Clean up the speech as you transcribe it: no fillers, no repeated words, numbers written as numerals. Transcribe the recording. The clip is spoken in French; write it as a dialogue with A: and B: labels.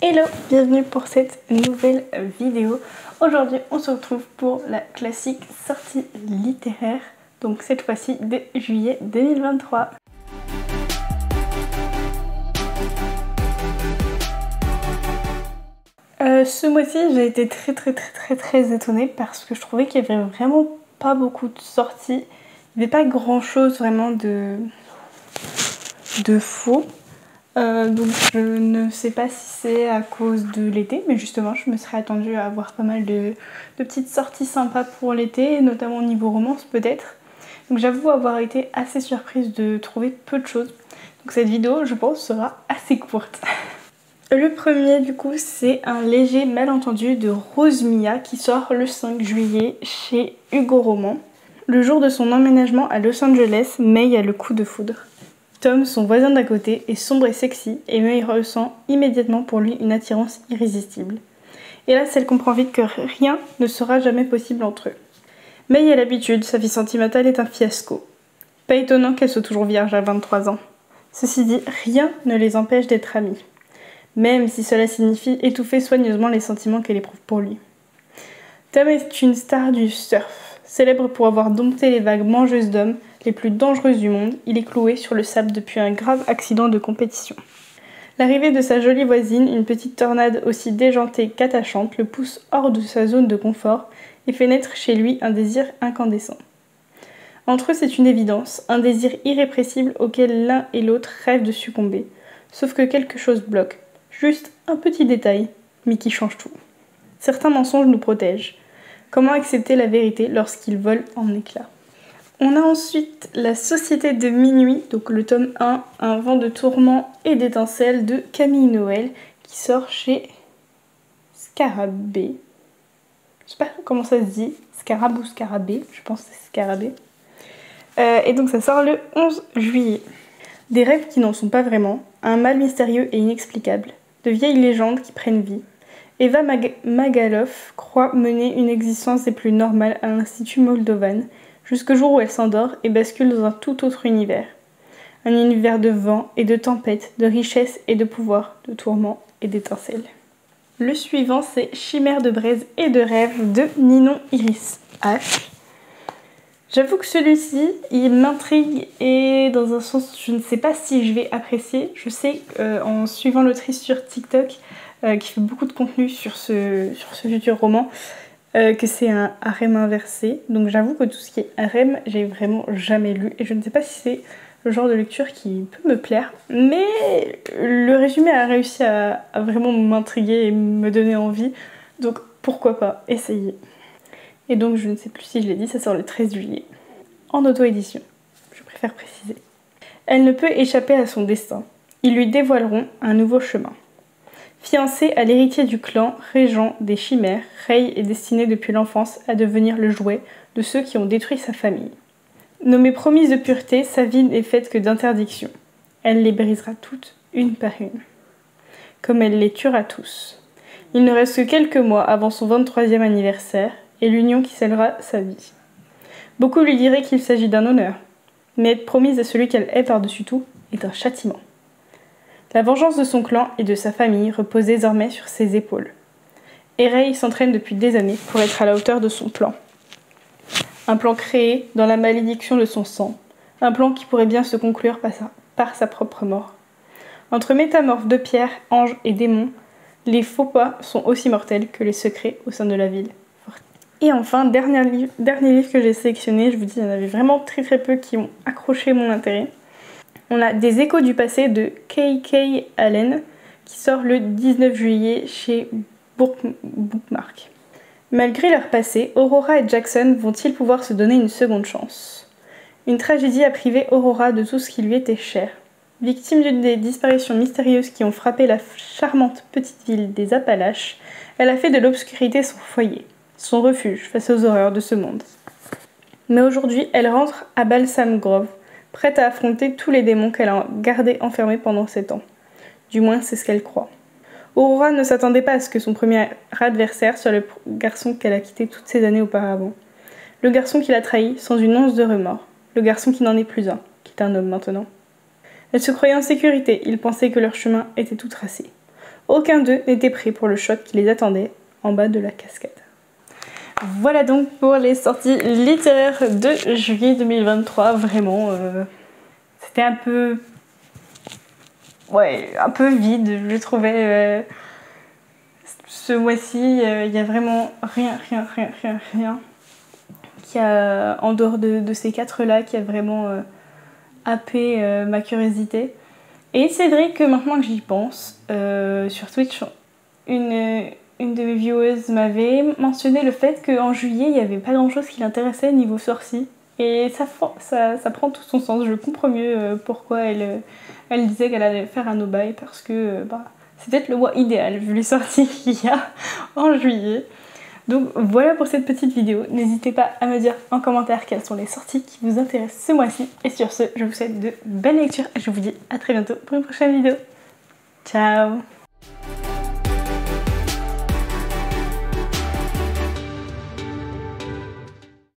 A: Hello, bienvenue pour cette nouvelle vidéo. Aujourd'hui on se retrouve pour la classique sortie littéraire, donc cette fois-ci de juillet 2023. Ce mois-ci j'ai été très étonnée parce que je trouvais qu'il y avait vraiment pas beaucoup de sorties. Il n'y avait pas grand chose vraiment de faux. Donc je ne sais pas si c'est à cause de l'été, mais justement je me serais attendue à avoir pas mal de petites sorties sympas pour l'été, notamment au niveau romance peut-être. Donc j'avoue avoir été assez surprise de trouver peu de choses. Donc cette vidéo je pense sera assez courte. Le premier du coup c'est un léger malentendu de Rose Mia qui sort le 5 juillet chez Hugo Roman. Le jour de son emménagement à Los Angeles, May a le coup de foudre. Tom, son voisin d'à côté, est sombre et sexy et May ressent immédiatement pour lui une attirance irrésistible. Et là, elle comprend vite que rien ne sera jamais possible entre eux. May a l'habitude, sa vie sentimentale est un fiasco. Pas étonnant qu'elle soit toujours vierge à 23 ans. Ceci dit, rien ne les empêche d'être amis. Même si cela signifie étouffer soigneusement les sentiments qu'elle éprouve pour lui. Tom est une star du surf, célèbre pour avoir dompté les vagues mangeuses d'hommes les plus dangereuses du monde. Il est cloué sur le sable depuis un grave accident de compétition. L'arrivée de sa jolie voisine, une petite tornade aussi déjantée qu'attachante, le pousse hors de sa zone de confort et fait naître chez lui un désir incandescent. Entre eux, c'est une évidence, un désir irrépressible auquel l'un et l'autre rêvent de succomber. Sauf que quelque chose bloque, juste un petit détail, mais qui change tout. Certains mensonges nous protègent. Comment accepter la vérité lorsqu'ils volent en éclats ? On a ensuite La Société de Minuit, donc le tome 1, Un vent de tourment et d'étincelles de Camille Noël, qui sort chez Scarabée. Je sais pas comment ça se dit, Scarab ou Scarabée, je pense que c'est Scarabée. Et donc ça sort le 11 juillet. Des rêves qui n'en sont pas vraiment, un mal mystérieux et inexplicable, de vieilles légendes qui prennent vie. Eva Magaloff croit mener une existence des plus normales à l'Institut Moldovan, jusqu'au jour où elle s'endort et bascule dans un tout autre univers. Un univers de vent et de tempêtes, de richesse et de pouvoir, de tourments et d'étincelles. Le suivant, c'est Chimère de braise et de rêve de Ninon Iris H. J'avoue que celui-ci, il m'intrigue et dans un sens, je ne sais pas si je vais apprécier. Je sais en suivant l'autrice sur TikTok, qui fait beaucoup de contenu sur ce futur roman, que c'est un harem inversé. Donc j'avoue que tout ce qui est harem, j'ai vraiment jamais lu. Et je ne sais pas si c'est le genre de lecture qui peut me plaire. Mais le résumé a réussi à vraiment m'intriguer et me donner envie. Donc pourquoi pas essayer. Et donc je ne sais plus si je l'ai dit, ça sort le 13 juillet. En auto-édition, je préfère préciser. Elle ne peut échapper à son destin. Ils lui dévoileront un nouveau chemin. Fiancé à l'héritier du clan régent des chimères, Rey est destiné depuis l'enfance à devenir le jouet de ceux qui ont détruit sa famille. Nommée promise de pureté, sa vie n'est faite que d'interdictions. Elle les brisera toutes, une par une. Comme elle les tuera tous. Il ne reste que quelques mois avant son 23e anniversaire et l'union qui scellera sa vie. Beaucoup lui diraient qu'il s'agit d'un honneur, mais être promise à celui qu'elle hait par-dessus tout est un châtiment. La vengeance de son clan et de sa famille repose désormais sur ses épaules. Et Rey s'entraîne depuis des années pour être à la hauteur de son plan. Un plan créé dans la malédiction de son sang. Un plan qui pourrait bien se conclure par sa propre mort. Entre métamorphes de pierre, anges et démons, les faux pas sont aussi mortels que les secrets au sein de la ville. Et enfin, dernier livre que j'ai sélectionné, je vous dis, il y en avait vraiment très peu qui ont accroché mon intérêt. On a Des échos du passé de K.K. Allen qui sort le 19 juillet chez Bookmark. Malgré leur passé, Aurora et Jackson vont-ils pouvoir se donner une seconde chance ? Une tragédie a privé Aurora de tout ce qui lui était cher. Victime d'une des disparitions mystérieuses qui ont frappé la charmante petite ville des Appalaches, elle a fait de l'obscurité son foyer, son refuge face aux horreurs de ce monde. Mais aujourd'hui, elle rentre à Balsam Grove, prête à affronter tous les démons qu'elle a gardés enfermés pendant 7 ans. Du moins, c'est ce qu'elle croit. Aurora ne s'attendait pas à ce que son premier adversaire soit le garçon qu'elle a quitté toutes ces années auparavant. Le garçon qui l'a trahi sans une once de remords. Le garçon qui n'en est plus un, qui est un homme maintenant. Elle se croyait en sécurité, il pensait que leur chemin était tout tracé. aucun d'eux n'était prêt pour le choc qui les attendait en bas de la cascade. Voilà donc pour les sorties littéraires de juillet 2023. Vraiment, c'était un peu... Ouais, un peu vide, je trouvais. Ce mois-ci, il n'y a vraiment rien qui a, en dehors de ces 4-là, qui a vraiment happé ma curiosité. Et c'est vrai que maintenant que j'y pense, sur Twitch, une de mes viewers m'avait mentionné le fait qu'en juillet, il n'y avait pas grand-chose qui l'intéressait niveau sorcier. Et ça prend tout son sens. Je comprends mieux pourquoi elle disait qu'elle allait faire un no-buy, parce que c'est peut-être le mois idéal vu les sorties qu'il y a en juillet. Donc voilà pour cette petite vidéo. N'hésitez pas à me dire en commentaire quelles sont les sorties qui vous intéressent ce mois-ci. Et sur ce, je vous souhaite de belles lectures et je vous dis à très bientôt pour une prochaine vidéo. Ciao!